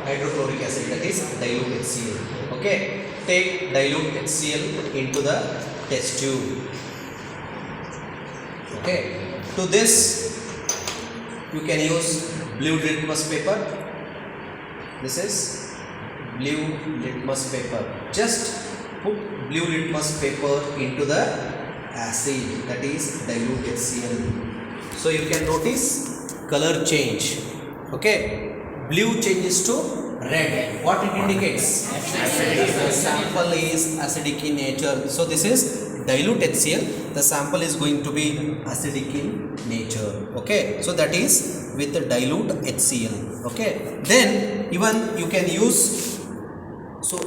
hydrochloric acid, that is dilute HCl. Okay, take dilute HCl into the test tube. Okay, to this you can use blue litmus paper. This is blue litmus paper. Just put blue litmus paper into the acid, that is dilute HCl. So you can notice color change. Okay, blue changes to red. What it indicates? The sample is acidic in nature. So this is dilute HCl. The sample is going to be acidic in nature. Okay, so that is with the dilute HCl. Okay, then even you can use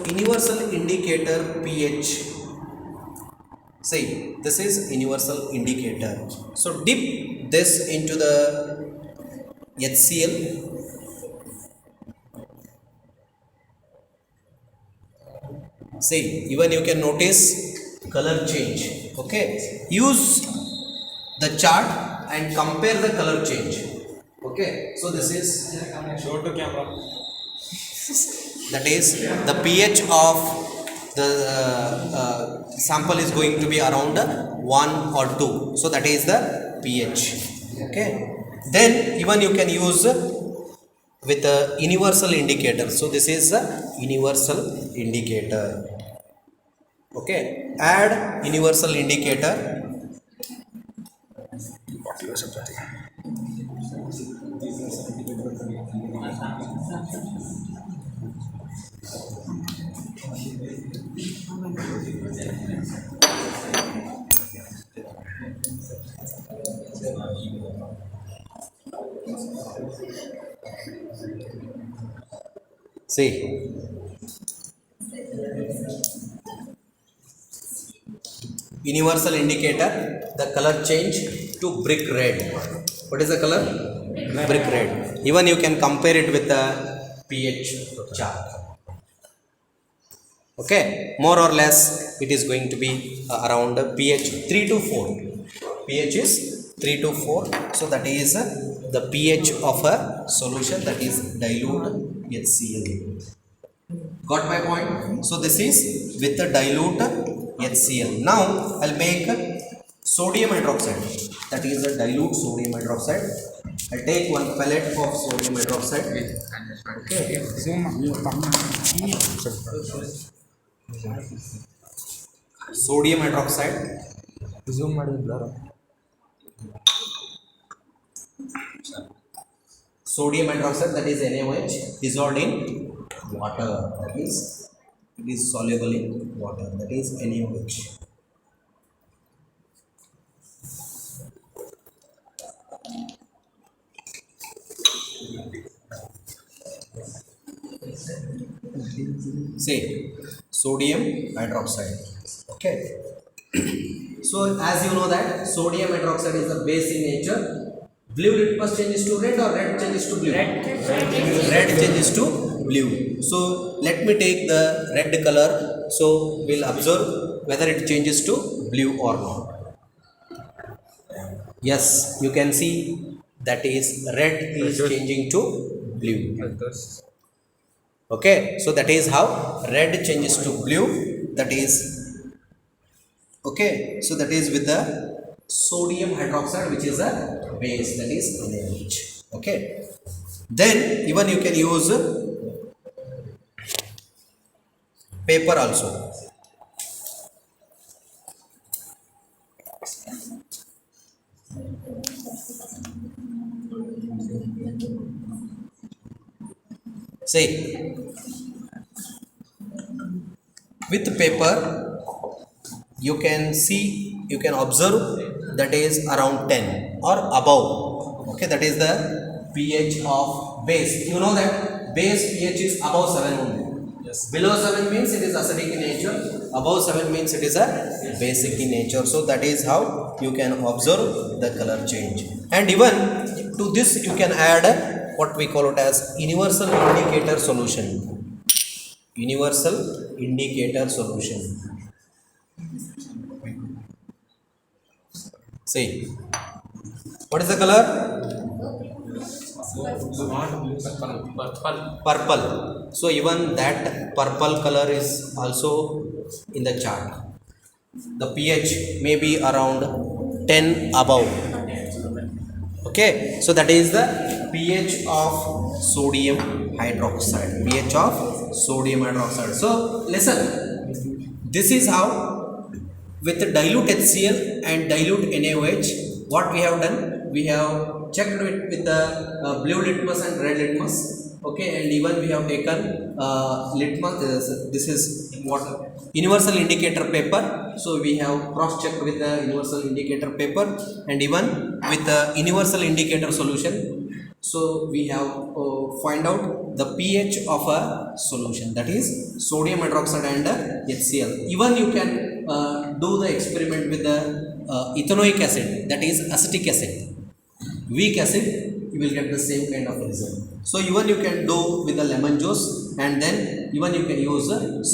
universal indicator pH. See, this is universal indicator. So dip this into the HCl. See, even you can notice color change. Okay, use the chart and compare the color change. Okay, so this is show to camera. That is the pH of the sample is going to be around 1 or 2. So that is the pH. Okay, then even you can use with a universal indicator. So this is a universal indicator. Okay, add universal indicator. See, universal indicator, the color change to brick red. What is the color? Brick red. Even you can compare it with the pH chart. Okay, more or less it is going to be around pH 3 to 4. pH is 3 to 4. So that is the pH of a solution, that is dilute HCl. Got my point? So this is with the dilute HCl. Now I'll make sodium hydroxide, that is a dilute sodium hydroxide. I'll take one pellet of sodium hydroxide. Okay. Sodium hydroxide. Zoom ಮಾಡಿ blur. Sodium hydroxide, that is NaOH, dissolved in water, that is it is soluble in water, that is NaOH. Say sodium hydroxide. Okay. So as you know that sodium hydroxide is a base in nature. Blue litmus changes to red or red changes to blue? Red changes to blue. So let me take the red color. So we'll observe whether it changes to blue or not. Yes, you can see that is red is changing to blue. Okay, so that is how red changes to blue. That is okay. So that is with the sodium hydroxide, which is a base, that is NaOH. Okay, then even you can use paper also. Say with paper you can see, you can observe that is around 10 or above. Okay, that is the pH of base. You know that base pH is above 7 only. Yes. Below 7 means it is acidic in nature, above 7 means it is a basic in nature. So that is how you can observe the color change. And even to this you can add what we call it as universal indicator solution. Universal indicator solution. See, what is the color? Purple. So even that purple color is also in the chart. The pH may be around 10 above. Okay, so that is the pH of sodium hydroxide. pH of sodium hydroxide. So listen, this is how with dilute HCl and dilute NaOH what we have done. We have checked with the blue litmus and red litmus. Okay, and even we have taken litmus. This is what universal indicator paper. So we have cross checked with the universal indicator paper and even with the universal indicator solution. So we have find out the pH of a solution, that is sodium hydroxide and HCl. Even you can do the experiment with the ethanoic acid, that is acetic acid, weak acid, you will get the same kind of result. So even you can do with the lemon juice, and then even you can use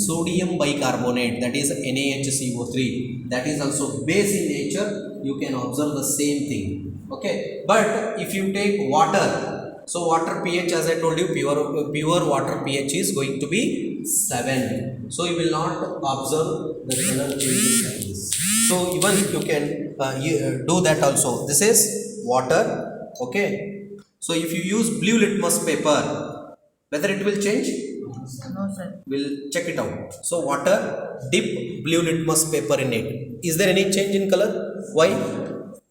sodium bicarbonate, that is NaHCO3, that is also base in nature. You can observe the same thing. Okay, but if you take water, so water pH, as I told you, pure water pH is going to be 7. So you will not observe the color changes like this. So even you can do that also. This is water. Okay, so if you use blue litmus paper, whether it will change? No, sir. We'll check it out. So water, dip blue litmus paper in it. Is there any change in color? Why?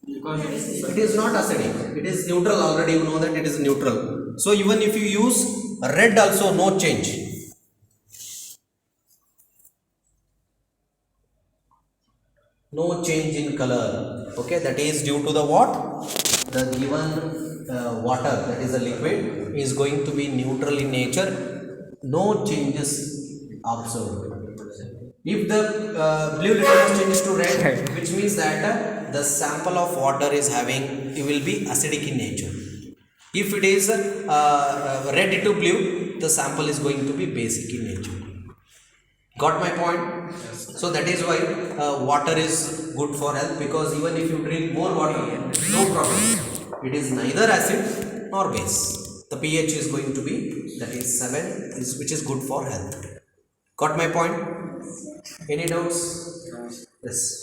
It is not acidic. It is neutral. Already you know that it is neutral. So even if you use red also, no change. No change in color. Okay, that is due to the what? The given water, that is a liquid, is going to be neutral in nature. No changes observed. If the blue litmus changes to red, which means that the sample of water is having, it will be acidic in nature. If it is red to blue, the sample is going to be basic in nature. Got my point? So that is why water is good for health, because even if you drink more water, no problem. It is neither acid nor base. The pH is going to be, that is 7, which is good for health. Got my point? Any doubts? Yes.